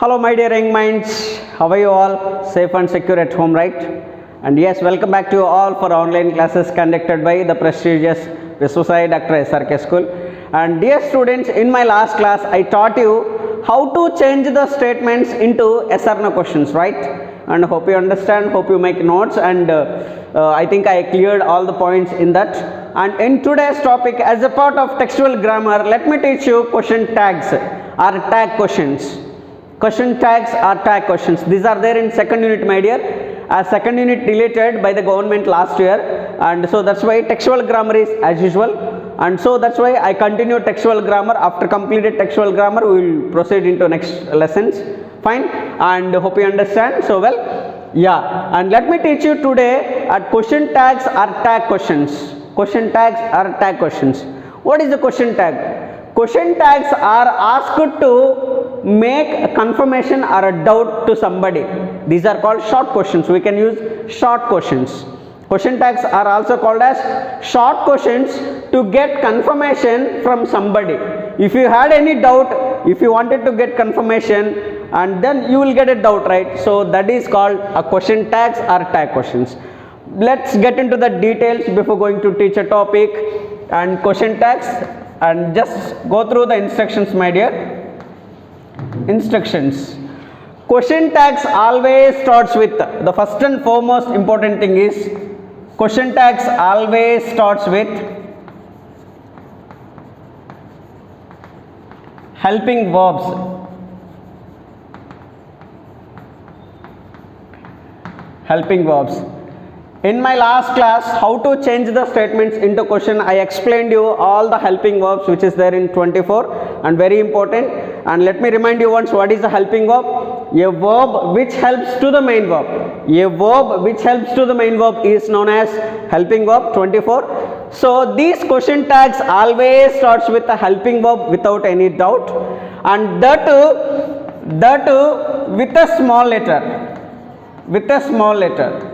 Hello, my dear young minds. How are you all? Safe and secure at home, right? And yes, welcome back to you all for online classes conducted by the prestigious Viswasai Dr. SRK School. And dear students, in my last class, I taught you how to change the statements into yes or no questions, right? And hope you understand, hope you make notes, and I think I cleared all the points in that. And in today's topic, as a part of textual grammar, let me teach you question tags or tag questions. Question tags or tag questions. These are there in second unit, my dear. As second unit deleted by the government last year, and so that's why textual grammar is as usual. And so that's why I continue textual grammar. After completed textual grammar, we will proceed into next lessons. Fine, and hope you understand so well. Yeah, and let me teach you today at question tags or tag questions. Question tags or tag questions. What is the question tag? Question tags are asked to make a confirmation or a doubt to somebody. These are called short questions. We can use short questions. Question tags are also called as short questions to get confirmation from somebody. If you had any doubt, if you wanted to get confirmation, and then you will get a doubt, right? So that is called a question tags or tag questions. Let's get into the details before going to teach a topic and question tags, and just go through the instructions, my dear. Instructions. Question tags always starts with the first and foremost important thing is question tags always starts with helping verbs. Helping verbs. In my last class, how to change the statements into question, I explained you all the helping verbs which is there in 24 and very important. And let me remind you once, what is the helping verb? A verb which helps to the main verb. A verb which helps to the main verb is known as helping verb 24. So these question tags always starts with a helping verb without any doubt, and that too with a small letter. With a small letter.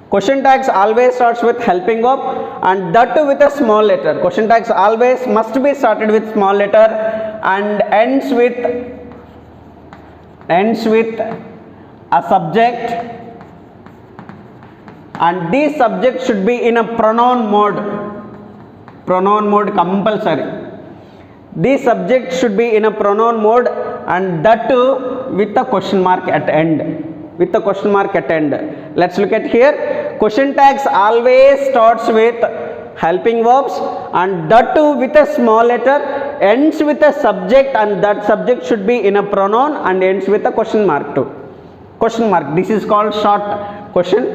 Question tags always starts with helping verb, and that too with a small letter. Question tags always must be started with small letter and ends with a subject, and this subject should be in a pronoun mode. Pronoun mode compulsory. This subject should be in a pronoun mode, and that too with a question mark at end. With the question mark at end. Let's look at here. Question tags always starts with helping verbs, and that too with a small letter, ends with a subject, and that subject should be in a pronoun and ends with a question mark too. Question mark. This is called short question.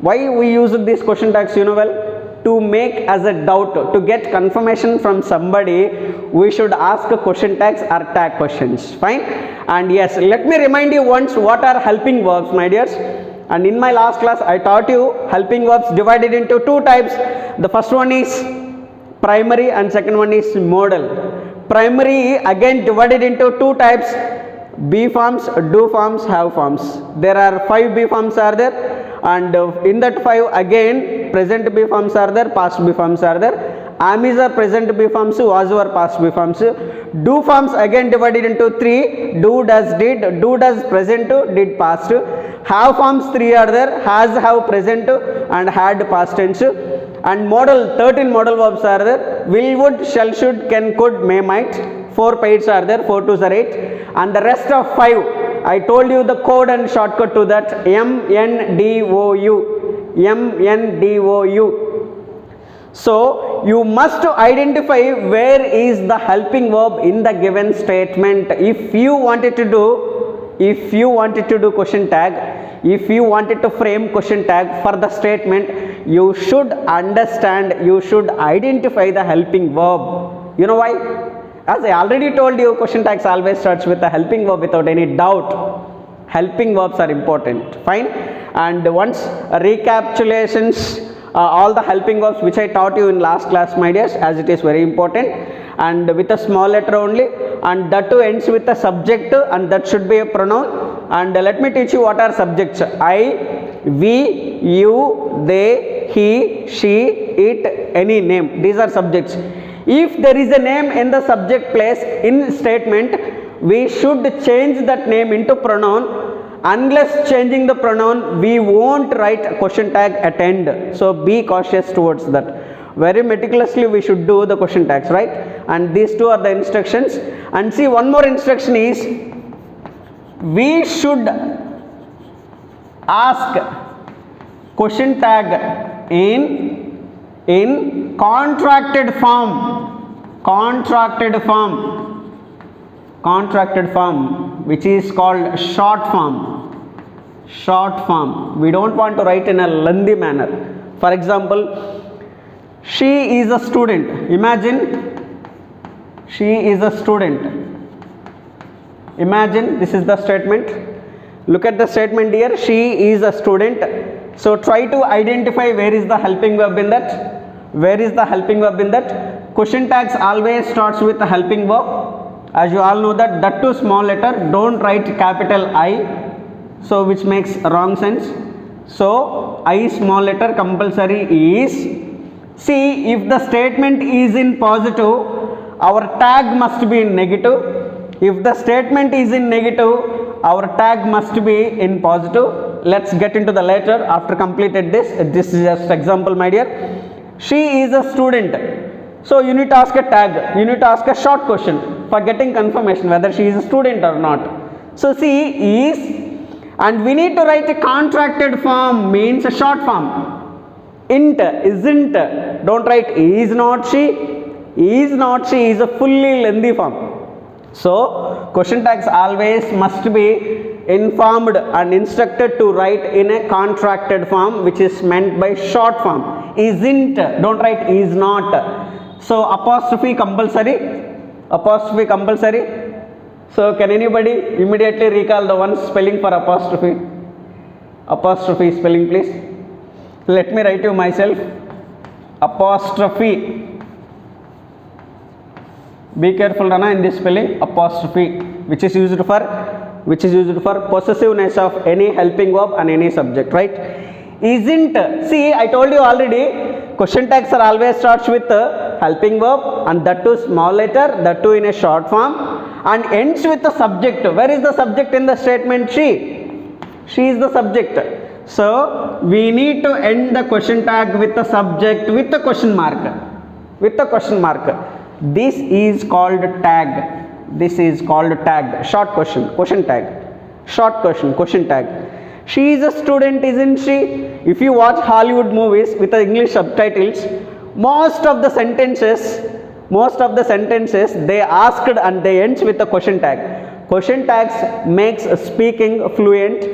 Why we use these question tags, you know well? To make as a doubt, to get confirmation from somebody, we should ask question tags or tag questions. Fine. And yes, let me remind you once what are helping verbs, my dears. And in my last class, I taught you helping verbs divided into two types. The first one is primary and second one is modal. Primary again divided into two types: be forms, do forms, have forms. There are 5 be forms are there, and in that 5 again present be forms are there, past be forms are there. Am is are present be forms, was were past be forms. Do forms again divided into 3: do, does, did. Do, does, present, did, past. Have forms 3 are there: has, have, present, and had, past tense. And modal, 13 modal verbs are there: will, would, shall, should, can, could, may, might. 4 pairs are there: 4 twos are 8, and the rest of 5, I told you the code and shortcut to that: MNDOU. MNDOU. So you must identify where is the helping verb in the given statement. If you wanted to do question tag, if you wanted to frame question tag for the statement, you should understand, you should identify the helping verb. You know why? As I already told you, question tags always starts with a helping verb without any doubt. Helping verbs are important. Fine. And once recapitulations, all the helping verbs which I taught you in last class, my dears, as it is very important, and with a small letter only, and that too ends with a subject, and that should be a pronoun. And let me teach you what are subjects. I, we, you, they, he, she, it, any name. These are subjects. If there is a name in the subject place in statement, we should change that name into pronoun. Unless changing the pronoun, we won't write a question tag at end. So be cautious towards that. Very meticulously we should do the question tags, right? And these two are the instructions. And see, one more instruction is, we should ask question tag in contracted form, which is called short form. We don't want to write in a lengthy manner. For example, she is a student. Imagine she is a student. Imagine this is the statement. Look at the statement here. She is a student. So try to identify where is the helping verb in that. Question tags always starts with a helping verb. As you all know that too small letter. Don't write capital I. So which makes wrong sense. So I small letter compulsory is. See, if the statement is in positive, our tag must be in negative. If the statement is in negative, our tag must be in positive. Let's get into the later after completed this. This is just example, my dear. She is a student. So you need to ask a tag. You need to ask a short question for getting confirmation whether she is a student or not. So see, is, and we need to write a contracted form, means a short form. Int, isn't, don't write is not she is a fully lengthy form. So question tags always must be informed and instructed to write in a contracted form, which is meant by short form. Isn't, don't write is not. So apostrophe compulsory. So can anybody immediately recall the one spelling for apostrophe? Apostrophe spelling, please. Let me write you myself. Apostrophe. Be careful, Rana, in this spelling. Apostrophe, which is used for possessiveness of any helping verb and any subject, right? Isn't. See, I told you already. Question tags are always starts with a helping verb, and that too small letter, that too in a short form, and ends with the subject. Where is the subject in the statement? She is the subject. So we need to end the question tag with the subject with the question mark. This is called tag. Short question tag. She is a student, isn't she? If you watch Hollywood movies with the English subtitles, most of the sentences they asked and they ends with a question tag. Question tags makes speaking fluent,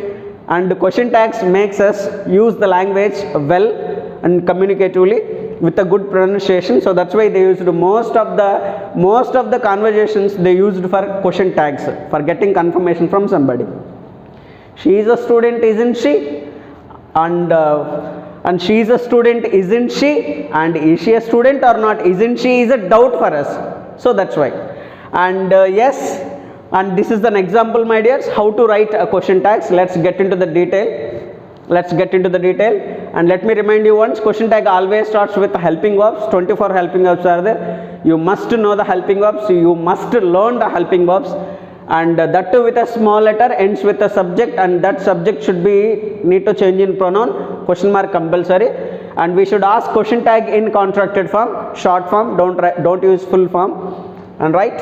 and question tags makes us use the language well and communicatively with a good pronunciation. So that's why they used most of the conversations they used for question tags for getting confirmation from somebody. She is a student, isn't she? And she is a student, isn't she? And is she a student or not? Isn't she is a doubt for us. So that's why. And yes. And this is an example, my dears, how to write a question tags. Let's get into the detail. And let me remind you once, question tag always starts with helping verbs. 24 helping verbs are there. You must know the helping verbs. You must learn the helping verbs. And that too with a small letter, ends with a subject, and that subject should be need to change in pronoun, question mark compulsory. And we should ask question tag in contracted form, short form. Don't use full form. And right.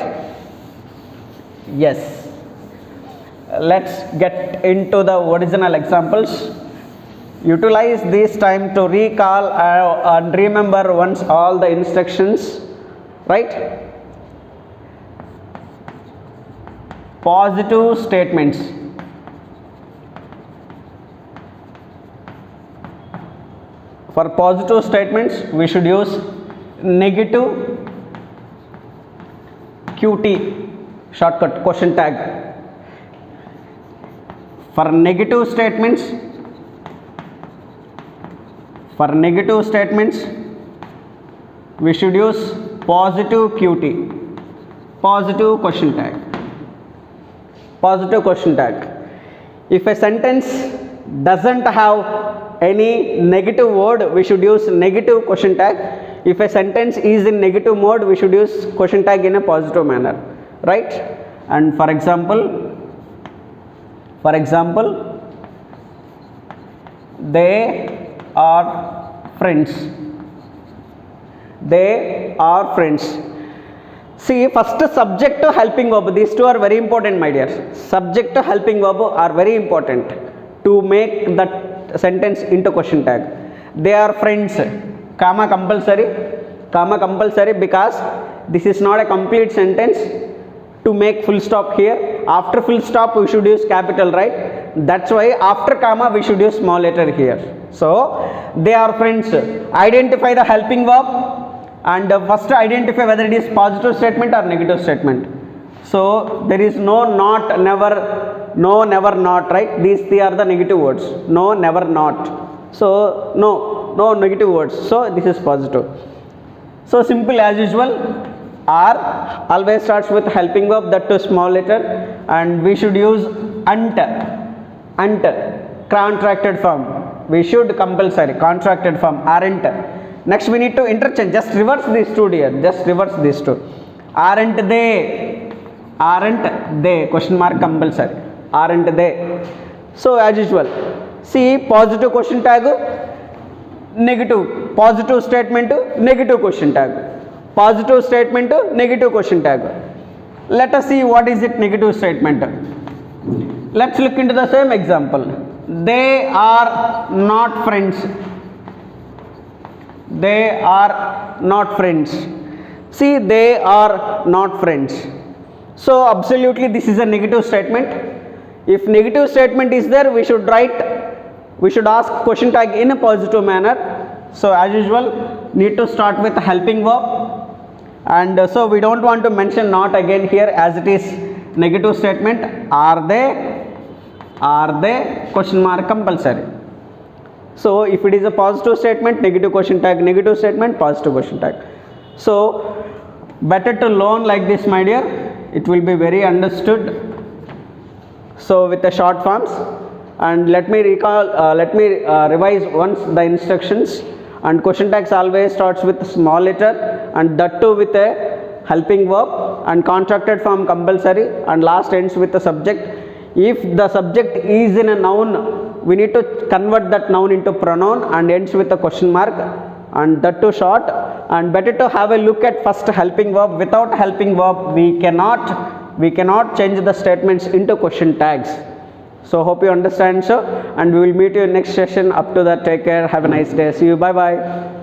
Yes, let's get into the original examples. Utilize this time to recall and remember once all the instructions, right? Positive statements. For positive statements, we should use negative QT. Shortcut question tag. For negative statements, we should use positive QT, positive question tag. If a sentence doesn't have any negative word, we should use negative question tag. If a sentence is in negative mode, we should use question tag in a positive manner, right? and for example they are friends. They are friends. See, first subject to helping verb, these two are very important, my dear. Subject to helping verb are very important to make that sentence into question tag. They are friends, comma compulsory because this is not a complete sentence. To make full stop here, after full stop we should use capital, right? That's why after comma we should use small letter here. So they are friends. Identify the helping verb, and first identify whether it is positive statement or negative statement. So there is no, not, never, no, never, not, right? These three are the negative words. No, never, not. So no negative words, so this is positive. So simple as usual. R always starts with helping verb, that to small letter, and we should use ant, contracted form. We should compulsory contracted form, aren't. Next we need to interchange, just reverse these two dear, just reverse these two. Aren't they, question mark compulsory, aren't they. So as usual, see, positive question tag, negative, positive statement, negative question tag, positive statement, negative question tag. Let us see what is it negative statement. Let's look into the same example. They are not friends. They are not friends. See, they are not friends. So absolutely this is a negative statement. If negative statement is there, we should ask question tag in a positive manner. So as usual, need to start with helping verb, and so we don't want to mention not again here, as it is negative statement. Are they question mark compulsory. So if it is a positive statement, negative question tag, negative statement, positive question tag. So better to learn like this, my dear, it will be very understood. So with the short forms, and let me revise once the instructions. And question tags always starts with small letter, and that too with a helping verb, and contracted form compulsory, and last ends with the subject. If the subject is in a noun, we need to convert that noun into pronoun and ends with a question mark, and that too short. And better to have a look at first helping verb. Without helping verb we cannot change the statements into question tags. So hope you understand, sir, and we will meet you in next session. Up to that, take care, have a nice day, see you, bye bye.